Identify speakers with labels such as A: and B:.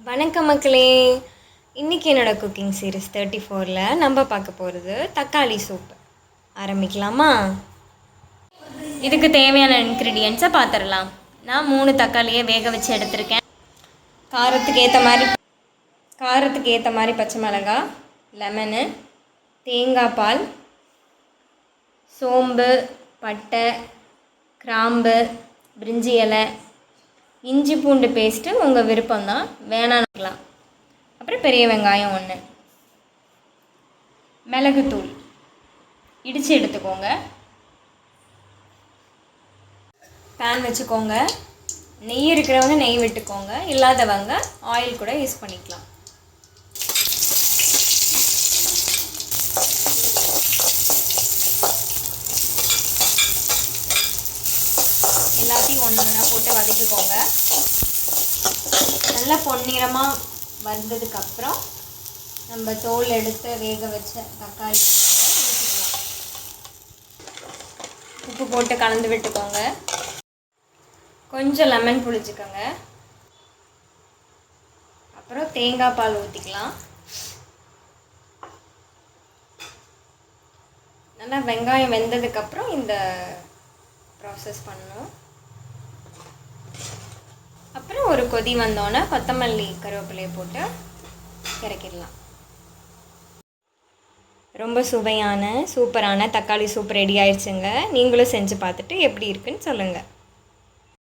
A: வணக்கம் மக்களே. இன்றைக்கி என்னோடய குக்கிங் சீரீஸ் 34ல் நம்ம பார்க்க போகிறது தக்காளி சூப். ஆரம்பிக்கலாமா? இதுக்கு தேவையான இன்க்ரீடியன்ட்ஸை பார்த்துடலாம். நான் 3 தக்காளியை வேக வச்சு எடுத்திருக்கேன். காரத்துக்கு ஏற்ற மாதிரி பச்சை மிளகாய், லெமனு, தேங்காய் பால், சோம்பு, பட்டை, கிராம்பு, பிரிஞ்சி இலை, இஞ்சி பூண்டு பேஸ்ட்டு உங்கள் விருப்பம்தான், வேணான்னுக்கலாம். அப்புறம் பெரிய வெங்காயம் 1, மிளகுத்தூள் இடித்து எடுத்துக்கோங்க. பேன் வச்சுக்கோங்க. நெய் இருக்கிறவங்க நெய் விட்டுக்கோங்க, இல்லாதவங்க ஆயில் கூட யூஸ் பண்ணிக்கலாம். எல்லாத்தையும் ஒன்று போட்டு வதக்கிக்கோங்க. நல்லா பொன்னிறமாக வந்ததுக்கப்புறம் நம்ம தோல் எடுத்து வேக வச்ச தக்காளி ஊற்றிக்கலாம். உப்பு போட்டு கலந்து விட்டுக்கோங்க. கொஞ்சம் லெமன் புளிச்சுக்கோங்க. அப்புறம் தேங்காய் பால் ஊற்றிக்கலாம். நல்லா வெங்காயம் வெந்ததுக்கப்புறம் இந்த ப்ராசஸ் பண்ணணும். அப்புறம் ஒரு கொதி வந்தோன்னே கொத்தமல்லி கருவேப்பிலையை போட்டு இறக்கிடலாம். ரொம்ப சுவையான சூப்பரான தக்காளி சூப் ரெடி ஆயிடுச்சுங்க. நீங்களும் செஞ்சு பார்த்துட்டு எப்படி இருக்குன்னு சொல்லுங்கள்.